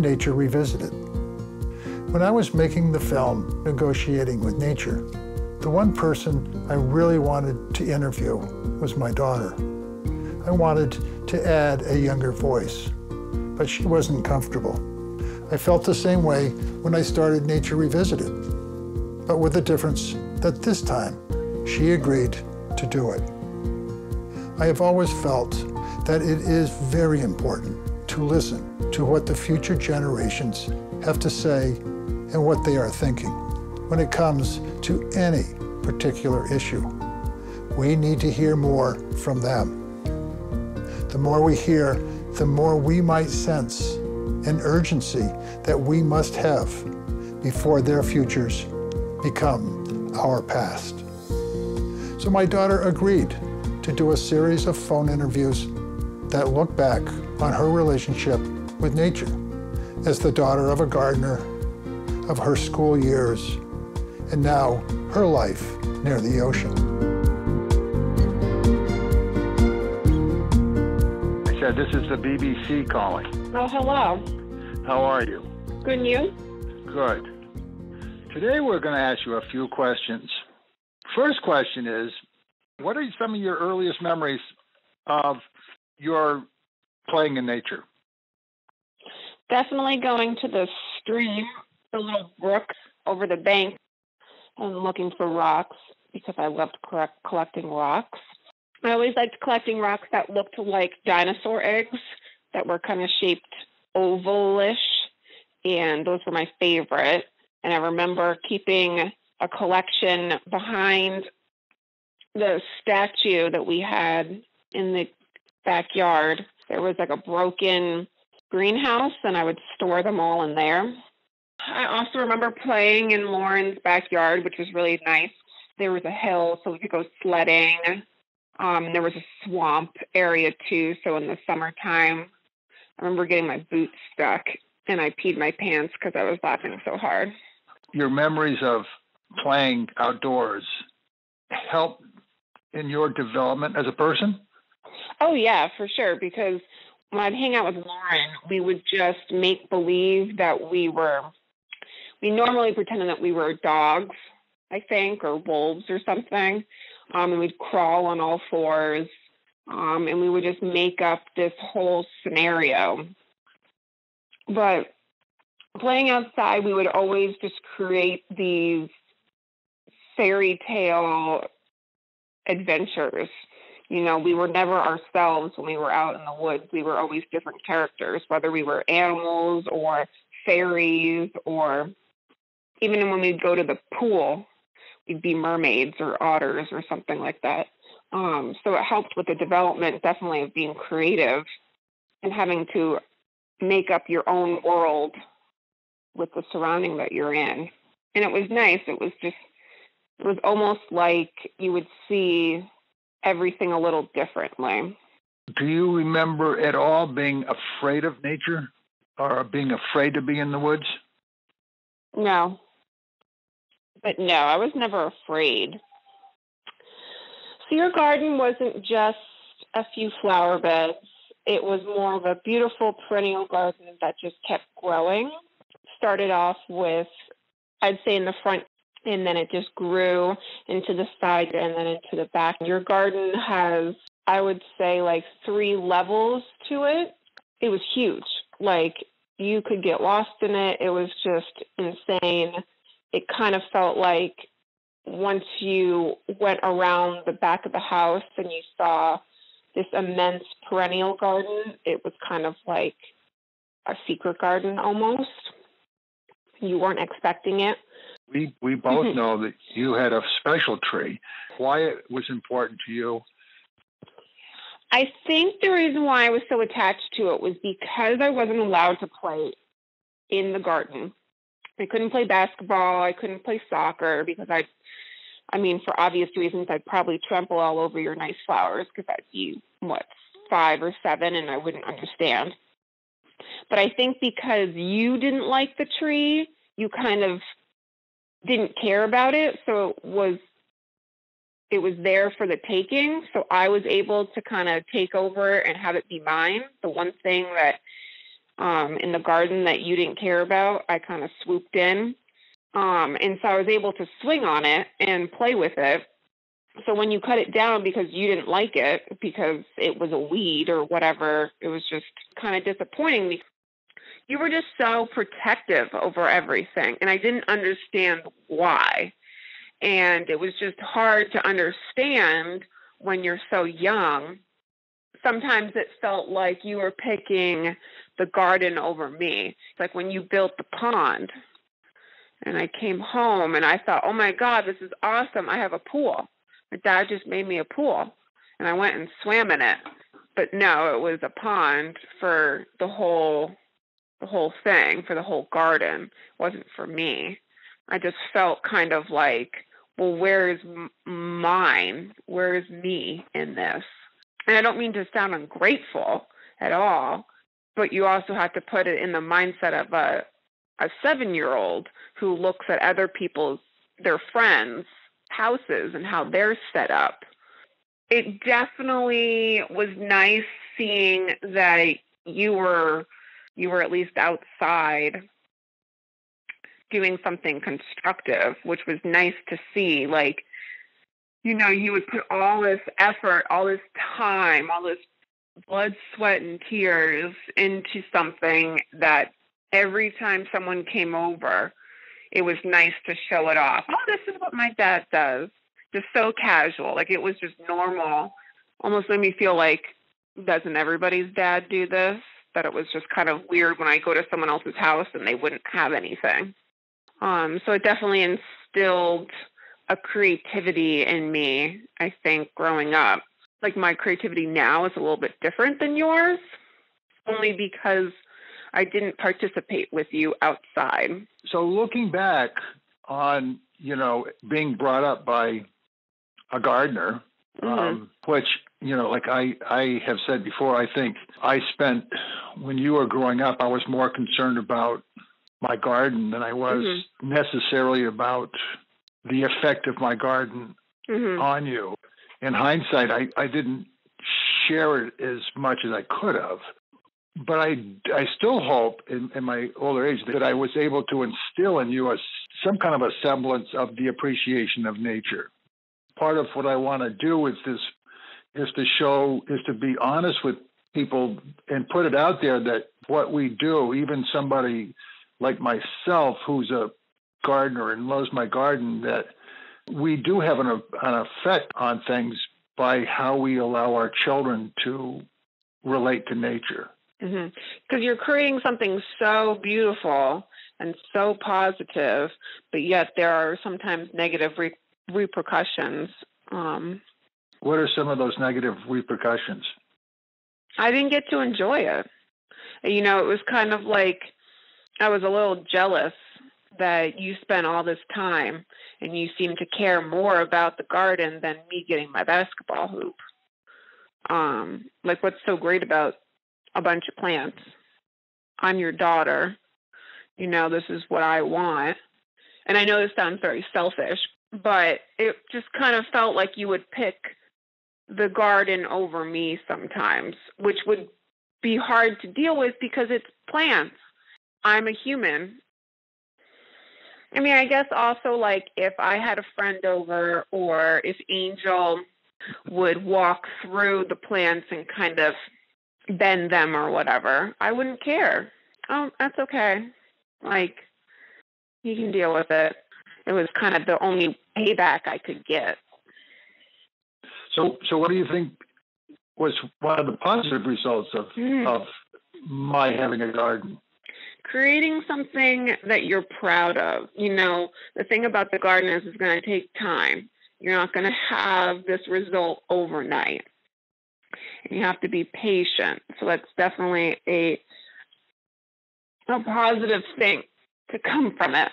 Nature Revisited. When I was making the film, Negotiating with Nature, the one person I really wanted to interview was my daughter. I wanted to add a younger voice, but she wasn't comfortable. I felt the same way when I started Nature Revisited, but with the difference that this time she agreed to do it. I have always felt that it is very important to listen to what the future generations have to say and what they are thinking when it comes to any particular issue. We need to hear more from them. The more we hear, the more we might sense an urgency that we must have before their futures become our past. So my daughter agreed to do a series of phone interviews that look back on her relationship with nature as the daughter of a gardener, of her school years, and now her life near the ocean. I said, this is the BBC calling. Oh, hello. How are you? Good, and you? Good. Today we're going to ask you a few questions. First question is, what are some of your earliest memories of your playing in nature? Definitely going to the stream, the little brook over the bank, and looking for rocks because I loved collecting rocks. I always liked collecting rocks that looked like dinosaur eggs that were kind of shaped ovalish, and those were my favorite. And I remember keeping a collection behind the statue that we had in the backyard. There was like a broken greenhouse, and I would store them all in there. I also remember playing in Lauren's backyard, which was really nice. There was a hill, so we could go sledding. There was a swamp area too, so in the summertime, I remember getting my boots stuck, and I peed my pants because I was laughing so hard. Your memories of playing outdoors help in your development as a person? Oh, yeah, for sure, because when I'd hang out with Lauren, we would just make believe that we normally pretended that we were dogs, I think, or wolves or something, and we'd crawl on all fours, and we would just make up this whole scenario. But playing outside, we would always just create these fairy tale adventures. You know, we were never ourselves when we were out in the woods. We were always different characters, whether we were animals or fairies, or even when we'd go to the pool, we'd be mermaids or otters or something like that. So it helped with the development, definitely, of being creative and having to make up your own world with the surrounding that you're in. And it was nice. It was almost like you would see everything a little differently. Do you remember at all being afraid of nature or being afraid to be in the woods? No. But no, I was never afraid. So your garden wasn't just a few flower beds. It was more of a beautiful perennial garden that just kept growing. Started off with, I'd say, in the front, and then it just grew into the side and then into the back. Your garden has, I would say, like 3 levels to it. It was huge. Like, you could get lost in it. It was just insane. It kind of felt like once you went around the back of the house and you saw this immense perennial garden, it was kind of like a secret garden almost. You weren't expecting it. We both know that you had a special tree. Why it was important to you? I think the reason why I was so attached to it was because I wasn't allowed to play in the garden. I couldn't play basketball. I couldn't play soccer because I mean, for obvious reasons, I'd probably trample all over your nice flowers because I'd be, 5 or 7, and I wouldn't understand. But I think because you didn't like the tree, you kind of didn't care about it. So it was there for the taking. So I was able to kind of take over and have it be mine. The one thing that in the garden that you didn't care about. I kind of swooped in. And so I was able to swing on it and play with it. So when you cut it down because you didn't like it, because it was a weed or whatever, it was just kind of disappointing. You were just so protective over everything, and I didn't understand why. And it was just hard to understand when you're so young. Sometimes it felt like you were picking the garden over me. It's like when you built the pond, and I came home and I thought, oh my God, this is awesome. I have a pool. My dad just made me a pool, and I went and swam in it. But no, it was a pond for the whole thing, for the whole garden. It wasn't for me. I just felt kind of like, well, where is mine? Where is me in this? And I don't mean to sound ungrateful at all, but you also have to put it in the mindset of a 7-year-old who looks at other people's, their friends' houses and how they're set up. It definitely was nice seeing that you were at least outside doing something constructive, which was nice to see. Like, you know, you would put all this effort, all this time, all this blood, sweat, and tears into something that every time someone came over, it was nice to show it off. Oh, this is what my dad does. Just so casual. Like, it was just normal. Almost made me feel like, doesn't everybody's dad do this? That it was just kind of weird when I go to someone else's house and they wouldn't have anything. So it definitely instilled a creativity in me, I think, growing up. Like, my creativity now is a little bit different than yours, only because I didn't participate with you outside. So looking back on, you know, being brought up by a gardener, which, you know, like I have said before, I think I spent, when you were growing up, I was more concerned about my garden than I was necessarily about the effect of my garden on you. In hindsight, I didn't share it as much as I could have. But I still hope in my older age that I was able to instill in you some kind of a semblance of the appreciation of nature. Part of what I want to do is to be honest with people and put it out there that what we do, even somebody like myself who's a gardener and loves my garden, that we do have an effect on things by how we allow our children to relate to nature. Because you're creating something so beautiful and so positive, but yet there are sometimes negative repercussions. What are some of those negative repercussions? I didn't get to enjoy it. You know, it was kind of like I was a little jealous that you spent all this time and you seem to care more about the garden than me getting my basketball hoop. Like, what's so great about a bunch of plants? I'm your daughter. You know, this is what I want. And I know this sounds very selfish, but it just kind of felt like you would pick the garden over me sometimes, which would be hard to deal with because it's plants. I'm a human. I mean, I guess also, like, if I had a friend over or if Angel would walk through the plants and kind of bend them or whatever, I wouldn't care. Oh, that's okay. Like, you can deal with it. It was kind of the only payback I could get. So what do you think was one of the positive results of my having a garden? Creating something that you're proud of. You know, the thing about the garden is it's going to take time. You're not going to have this result overnight. And you have to be patient. So that's definitely a positive thing to come from it.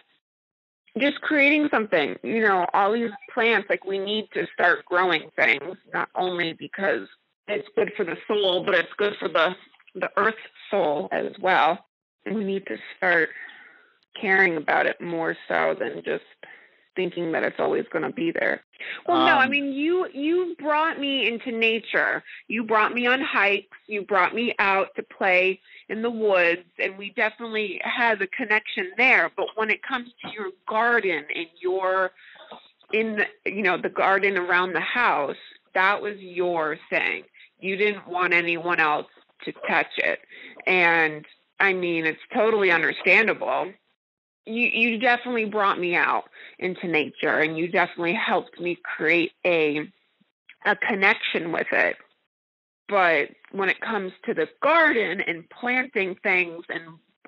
Just creating something, you know, all these plants, like, we need to start growing things, not only because it's good for the soul, but it's good for the earth's soul as well. And we need to start caring about it more so than just thinking that it's always going to be there. Well, no, I mean, you brought me into nature. You brought me on hikes. You brought me out to play in the woods, and we definitely had a connection there. But when it comes to your garden and the garden around the house, that was your thing. You didn't want anyone else to touch it. And I mean, it's totally understandable. You definitely brought me out into nature, and you definitely helped me create a connection with it. But when it comes to the garden and planting things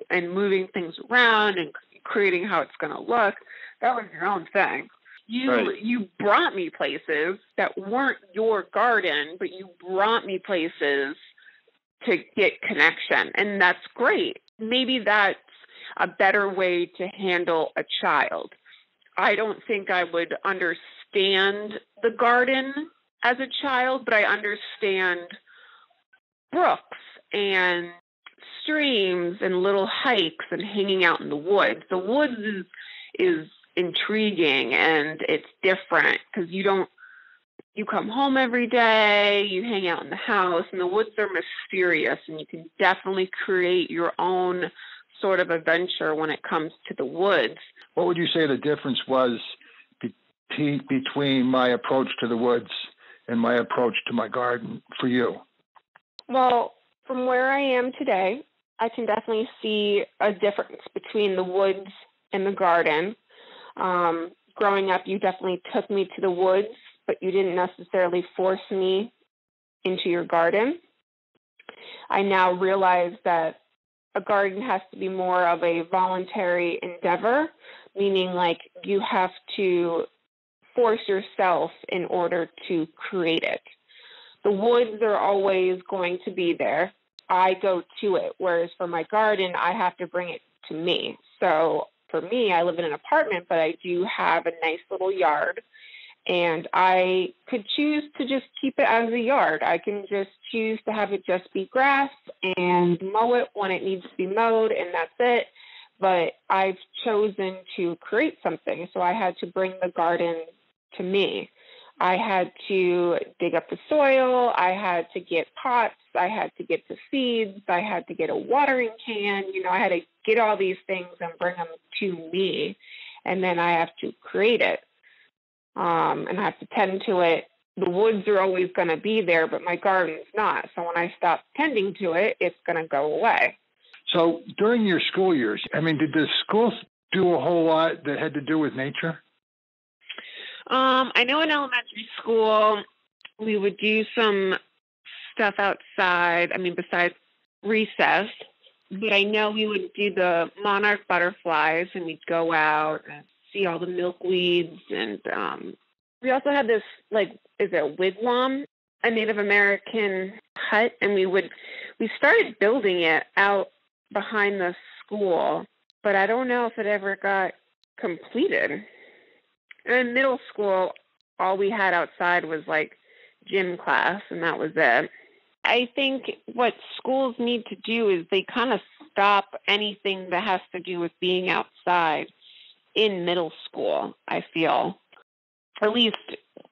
and moving things around and creating how it's going to look, that was your own thing. You brought me places that weren't your garden, but you brought me places to get connection. And that's great. Maybe that's a better way to handle a child. I don't think I would understand the garden as a child, but I understand brooks and streams and little hikes and hanging out in the woods. The woods is intriguing, and it's different because you come home every day, you hang out in the house, and the woods are mysterious, and you can definitely create your own sort of adventure when it comes to the woods. What would you say the difference was between my approach to the woods and my approach to my garden for you? Well, from where I am today, I can definitely see a difference between the woods and the garden. Growing up, you definitely took me to the woods, but you didn't necessarily force me into your garden. I now realize that a garden has to be more of a voluntary endeavor, meaning like you have to force yourself in order to create it. The woods are always going to be there. I go to it, whereas for my garden, I have to bring it to me. So for me, I live in an apartment, but I do have a nice little yard, and I could choose to just keep it as a yard. I can just choose to have it just be grass and mow it when it needs to be mowed, and that's it. But I've chosen to create something, so I had to bring the garden to me. I had to dig up the soil. I had to get pots. I had to get the seeds. I had to get a watering can. I had to get all these things and bring them to me. And then I have to create it. And I have to tend to it. The woods are always going to be there, but my garden's not. So when I stop tending to it, it's going to go away. So during your school years, did the schools do a whole lot that had to do with nature? I know in elementary school, we would do some stuff outside, besides recess, but I know we would do the monarch butterflies, and we'd go out and see all the milkweeds. And we also had this, is it a wigwam, a Native American hut, and we started building it out behind the school, but I don't know if it ever got completed. In middle school, all we had outside was gym class, and that was it. I think what schools need to do is they kind of stop anything that has to do with being outside in middle school, I feel. At least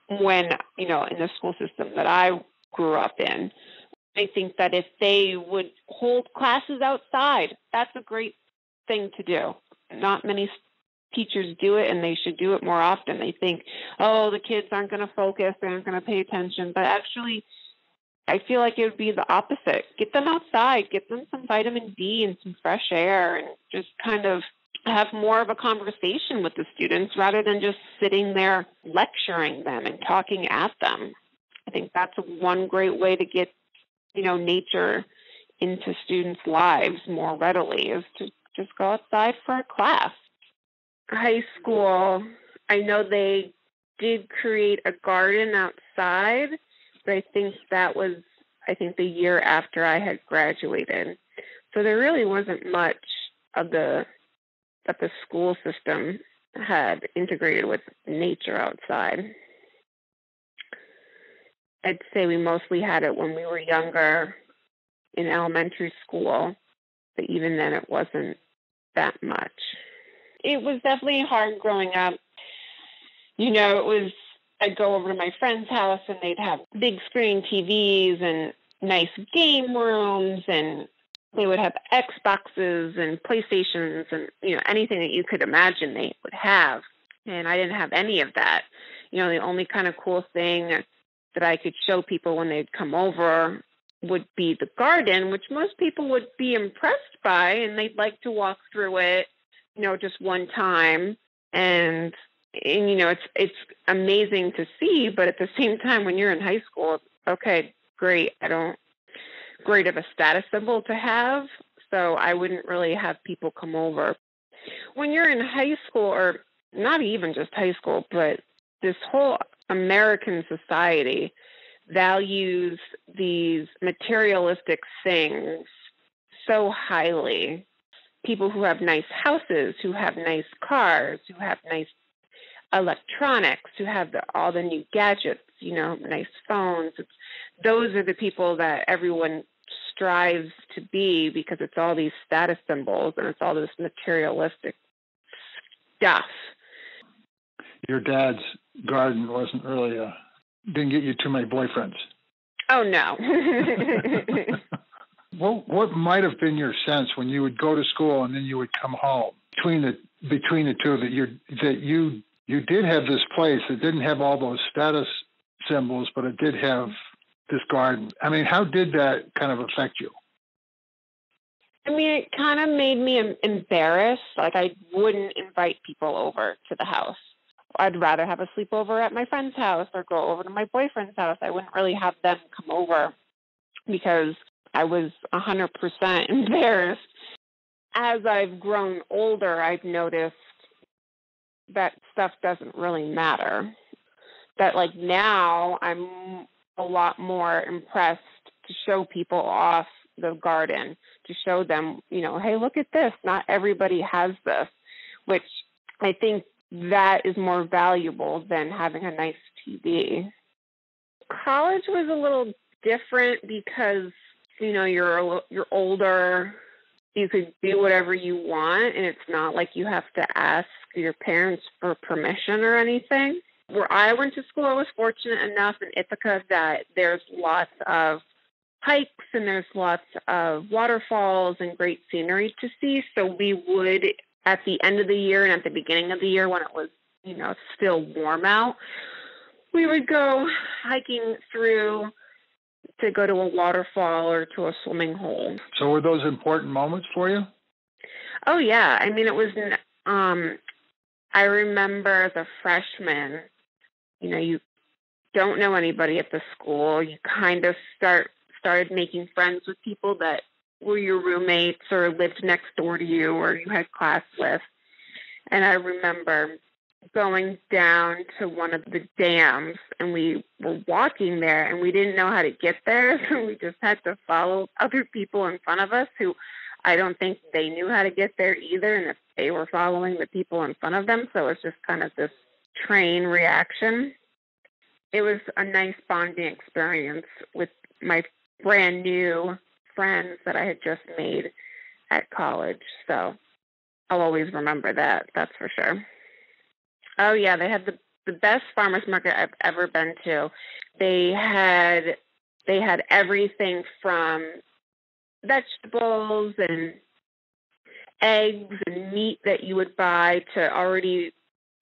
when, in the school system that I grew up in. I think that if they would hold classes outside, that's a great thing to do. Not many teachers do it, and they should do it more often. They think, the kids aren't going to focus, they aren't going to pay attention. But actually, I feel like it would be the opposite. Get them outside, get them some vitamin D and some fresh air, and just kind of have more of a conversation with the students rather than just sitting there lecturing them and talking at them. I think that's one great way to get, nature into students' lives more readily, is to just go outside for a class. High school, I know they did create a garden outside, but I think that was, the year after I had graduated. So there really wasn't much of that the school system had integrated with nature outside. I'd say we mostly had it when we were younger in elementary school, but even then it wasn't that much. It was definitely hard growing up. I'd go over to my friend's house and they'd have big screen TVs and nice game rooms, and they would have Xboxes and PlayStations and, anything that you could imagine they would have. And I didn't have any of that. The only kind of cool thing that I could show people when they'd come over would be the garden, which most people would be impressed by, and they'd like to walk through it, just one time. And it's amazing to see, but at the same time, when you're in high school, okay, great. Great of a status symbol to have. So I wouldn't really have people come over. When you're in high school, or not even just high school, but this whole American society values these materialistic things so highly. People who have nice houses, who have nice cars, who have nice electronics, who have all the new gadgets, nice phones. Those are the people that everyone strives to be, because it's all these status symbols and it's all this materialistic stuff. Your dad's garden wasn't really didn't get you too many boyfriends. Oh, no. What might have been your sense when you would go to school and then you would come home between the two, that you did have this place that didn't have all those status symbols, but it did have this garden? I mean, how did that kind of affect you? I mean, it kind of made me embarrassed. Like, I wouldn't invite people over to the house. I'd rather have a sleepover at my friend's house or go over to my boyfriend's house. I wouldn't really have them come over because I was 100% embarrassed. As I've grown older, I've noticed that stuff doesn't really matter. That, like, now I'm a lot more impressed to show people off the garden, to show them, hey, look at this. Not everybody has this, which I think that is more valuable than having a nice TV. College was a little different because, you're older. You could do whatever you want, and it's not like you have to ask your parents for permission or anything. Where I went to school, I was fortunate enough in Ithaca that there's lots of hikes and there's lots of waterfalls and great scenery to see. So we would, at the end of the year and at the beginning of the year when it was, still warm out, we would go hiking through to go to a waterfall or to a swimming hole. So were those important moments for you? Oh, yeah. I mean, it was, I remember as a freshman, you don't know anybody at the school. You kind of started making friends with people that were your roommates or lived next door to you or you had class with. And I remember going down to one of the dams, and we were walking there, and we didn't know how to get there, so we just had to follow other people in front of us who I don't think they knew how to get there either, and if they were following the people in front of them. So it's just kind of this train reaction. It was a nice bonding experience with my brand new friends that I had just made at college. So I'll always remember that, that's for sure. Oh, yeah, they had the best farmer's market I've ever been to. They had everything from vegetables and eggs and meat that you would buy to already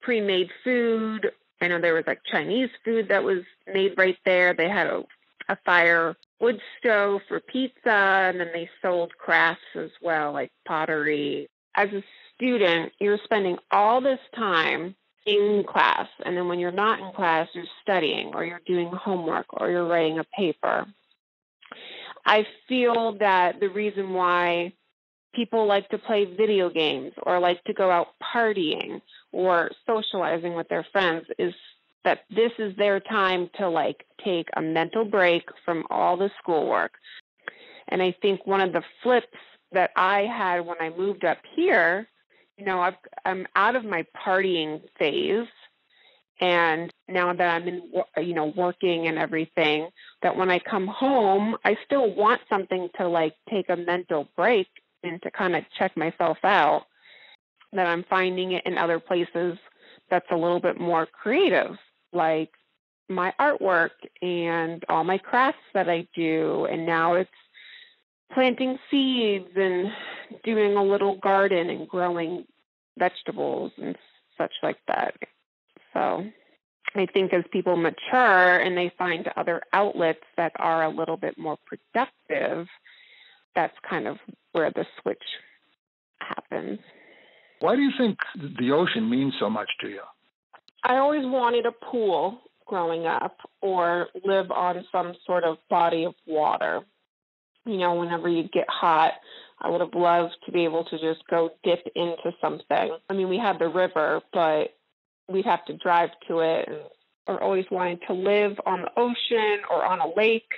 pre-made food. I know there was like Chinese food that was made right there. They had a fire wood stove for pizza, and then they sold crafts as well, like pottery. As a student, you're spending all this time in class, and then when you're not in class, you're studying or you're doing homework or you're writing a paper. I feel that the reason why people like to play video games or like to go out partying or socializing with their friends is that this is their time to like take a mental break from all the schoolwork. And I think one of the flips that I had when I moved up here, I'm out of my partying phase. And now that I'm in, working and everything, that when I come home, I still want something to like take a mental break and to kind of check myself out. That I'm finding it in other places that's a little bit more creative, like my artwork and all my crafts that I do. And now it's planting seeds and doing a little garden and growing vegetables and such like that. So I think as people mature and they find other outlets that are a little bit more productive, that's kind of where the switch happens. Why do you think the ocean means so much to you? I always wanted a pool growing up or live on some sort of body of water. You know, whenever you get hot, I would have loved to be able to just go dip into something. I mean, we had the river, but we'd have to drive to it, or always wanted to live on the ocean or on a lake.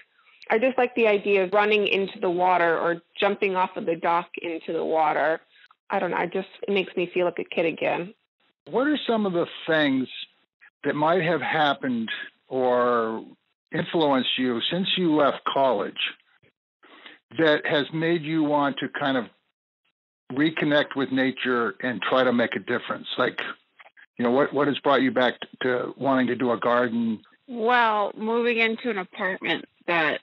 I just like the idea of running into the water or jumping off of the dock into the water. I don't know. It makes me feel like a kid again. What are some of the things that might have happened or influenced you since you left college that has made you want to kind of reconnect with nature and try to make a difference? Like, you know, what has brought you back to wanting to do a garden? Well, moving into an apartment that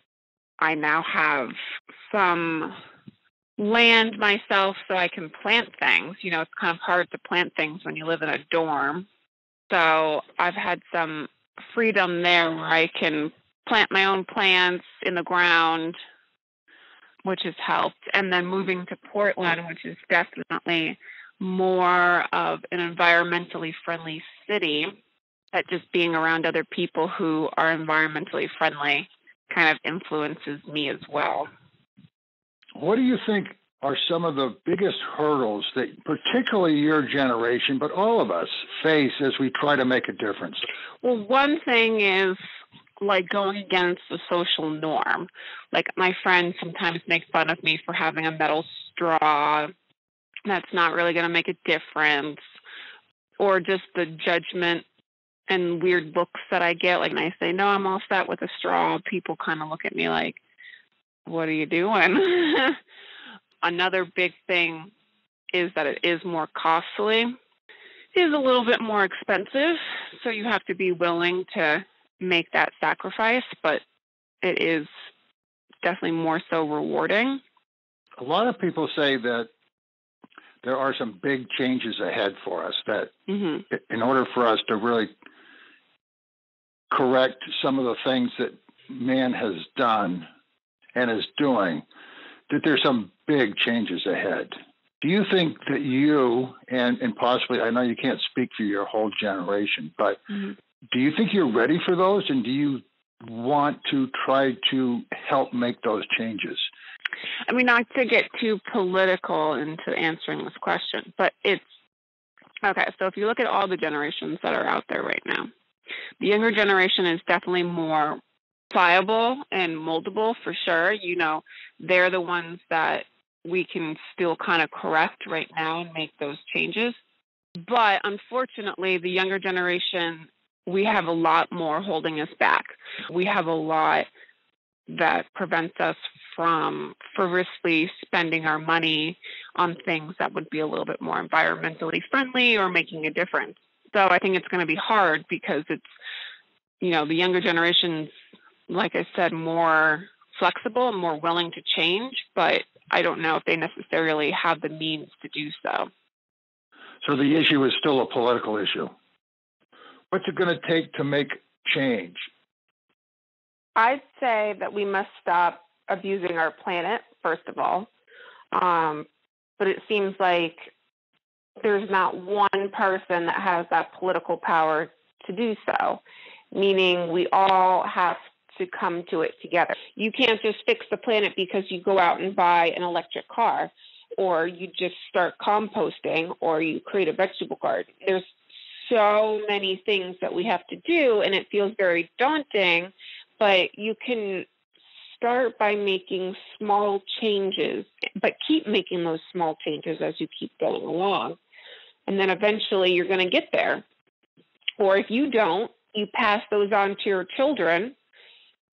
I now have some land myself so I can plant things. You know, it's kind of hard to plant things when you live in a dorm. So I've had some freedom there where I can plant my own plants in the ground, which has helped. And then moving to Portland, which is definitely more of an environmentally friendly city, that just being around other people who are environmentally friendly kind of influences me as well. What do you think are some of the biggest hurdles that particularly your generation, but all of us, face as we try to make a difference? Well, one thing is like going against the social norm. Like my friends sometimes make fun of me for having a metal straw. That's not really going to make a difference. Or just the judgment and weird looks that I get. Like when I say, no, I'm all set with a straw, people kind of look at me like, what are you doing? Another big thing is that it is more costly. It is a little bit more expensive, so you have to be willing to make that sacrifice, but it is definitely more so rewarding. A lot of people say that there are some big changes ahead for us, that in order for us to really correct some of the things that man has done and is doing, that there's some big changes ahead. Do you think that you, and possibly, I know you can't speak for your whole generation, but do you think you're ready for those? And do you want to try to help make those changes? I mean, not to get too political into answering this question, but it's, okay, so if you look at all the generations that are out there right now, the younger generation is definitely more pliable and moldable for sure. You know, they're the ones that we can still kind of correct right now and make those changes. But unfortunately, the younger generation, we have a lot more holding us back. We have a lot that prevents us from frivolously spending our money on things that would be a little bit more environmentally friendly or making a difference. So I think it's going to be hard because it's, you know, the younger generation's, like I said, more flexible and more willing to change, but I don't know if they necessarily have the means to do so. So the issue is still a political issue. What's it going to take to make change? I'd say that we must stop abusing our planet, first of all. But it seems like there's not one person that has that political power to do so, meaning we all have to come to it together. You can't just fix the planet because you go out and buy an electric car, or you just start composting, or you create a vegetable garden. There's so many things that we have to do, and it feels very daunting, but you can start by making small changes, but keep making those small changes as you keep going along. And then eventually you're going to get there. Or if you don't, you pass those on to your children,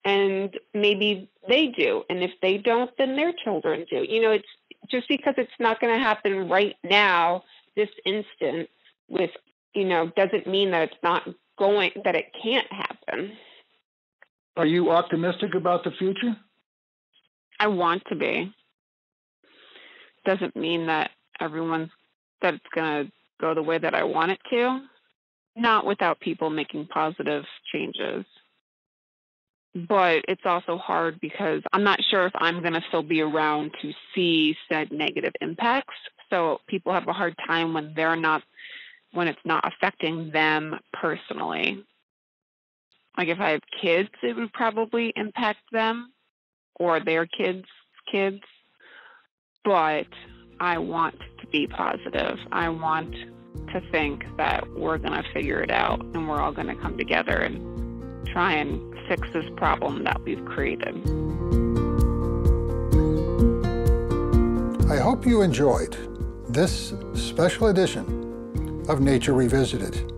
and maybe they do. And if they don't, then their children do. You know, it's just because it's not going to happen right now, this instant, with doesn't mean that that it can't happen. Are you optimistic about the future? I want to be. Doesn't mean that that it's going to go the way that I want it to. Not without people making positive changes. But it's also hard because I'm not sure if I'm going to still be around to see said negative impacts. So people have a hard time when it's not affecting them personally. Like if I have kids, it would probably impact them or their kids' kids. But I want to be positive. I want to think that we're going to figure it out and we're all going to come together and try and fix this problem that we've created. I hope you enjoyed this special edition of Nature Revisited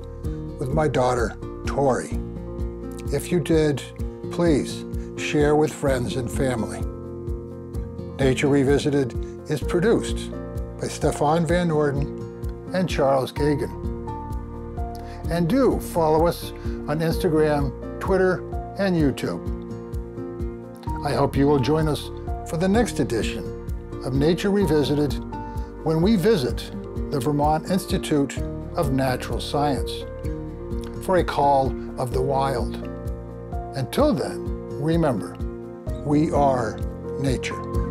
with my daughter, Tori. If you did, please share with friends and family. Nature Revisited is produced by Stefan Van Norden and Charles Kagan. And do follow us on Instagram, Twitter, and YouTube. I hope you will join us for the next edition of Nature Revisited when we visit the Vermont Institute of Natural Science for a call of the wild. Until then, remember, we are nature.